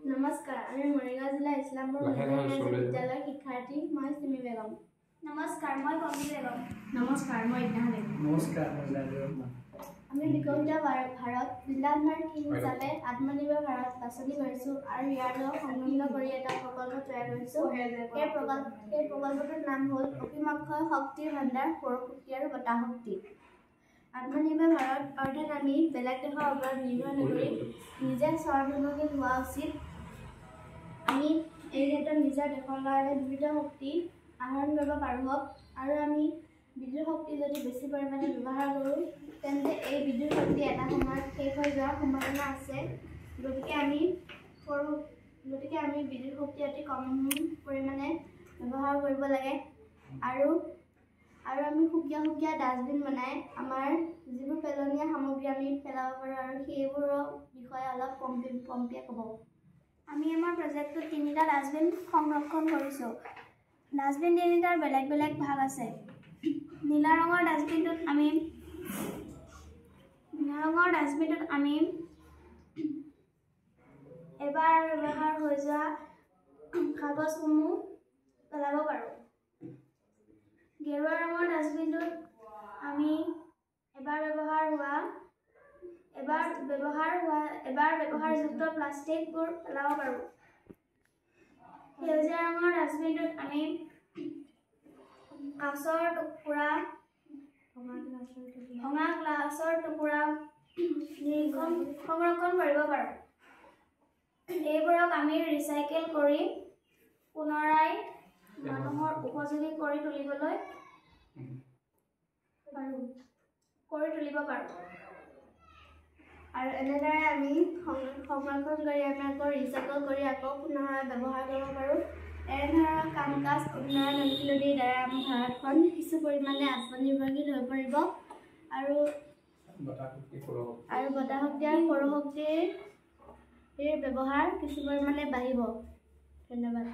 नमस्कार আমি মৰিগাঁও জিলা ইছলামপুৰ বিদ্যালয়ৰ শিক্ষাৰ্থী মই সিমি বেগম নমস্কাৰ মই কমল বেগম নমস্কাৰ মই ইনাহ বেগম নমস্কাৰ মই জাহিদ ৰহমান আমি বিকশিত ভাৰত জিলাৰ টিম হিচাপে আত্মনিৰ্ভৰ ভাৰত বাছনি কৰিছো আৰু ইয়াৰ লগত সংলগ্ন কৰি এটা প্ৰকল্প তৈয়াৰ কৰিছো এই প্ৰকল্পটোৰ নাম হ'ল অসীমক্ষয় শক্তিৰ ভাণ্ডাৰ সৌৰশক্তি আৰু বতাহ শক্তি আত্মনিৰ্ভৰ ভাৰত অৰ্থাৎ আমি বেলেগ দেশৰ ওপৰত নিৰ্ভৰ নকৰি নিজে স্বাৱলম্বী হোৱা উচিত আমি এই ক্ষেত্ৰত নিজৰ দেশৰ কাৰণে বিবিধ শক্তি আহৰণ কৰিব পাৰোঁ আৰু আমি বিদ্যুৎ শক্তি যদি বেছি পৰিমাণে ব্যৱহাৰ কৰোঁ তেন্তে এই বিদ্যুৎ শক্তি এটা সময়ত শেষ হৈ যোৱাৰ সম্ভাৱনা আছে গতিকে আমি বিদ্যুৎ শক্তি অতি কম পৰিমাণে ব্যৱহাৰ কৰিব লাগে আৰু আমি সুকীয়া ডাষ্টবিন বনাই আমাৰ যিবোৰ পেলনীয়া সামগ্ৰী আমি পেলাব পাৰোঁ আৰু সেইবোৰৰ বিষয়ে অলপ কমকৈ ক'ব আমি আমাৰ প্ৰজেক্টটোত 3টা ডাষ্টবিন সংৰক্ষণ কৰিছোঁ ডাষ্টবিন 3টাৰ বেলেগ বেলেগ ভাগ আছে নীলা ৰঙৰ ডাষ্টবিনটোত আমি এবাৰ ব্যৱহাৰ হৈ যোৱা কাগজসমূহ পেলাব পাৰোঁ গেৰুৱা ৰঙৰ ডাষ্টবিনটোত আমি এবাৰ ব্যৱহাৰযুক্ত প্লাষ্টিকবোৰ পেলাব পাৰোঁ সেউজীয়া ৰঙৰ ডাষ্টবিনটোত আমি ভঙা গ্লাছৰ টুকুৰা সংৰক্ষণ কৰিব পাৰোঁ এইবোৰক আমি ৰিচাইকেল কৰি পুনৰাই মানুহৰ উপযোগী কৰি তুলিব পাৰোঁ আৰু এনেদৰে আমি সংৰক্ষণ কৰি আমি আকৌ ৰিচাইকেল কৰি আকৌ পুনৰ ব্যৱহাৰ কৰিব পাৰোঁ এনেধৰণৰ কাম কাজ উন্নয়ন অনুশীলনীৰ দ্বাৰা আমাৰ ভাৰতখন কিছু পৰিমাণে আত্মনিৰ্ভৰশীল হৈ পৰিব আৰু বতাহ শক্তি আৰু সৌৰশক্তিৰ ব্যৱহাৰ কিছু পৰিমাণে বাঢ়িব ধন্যবাদ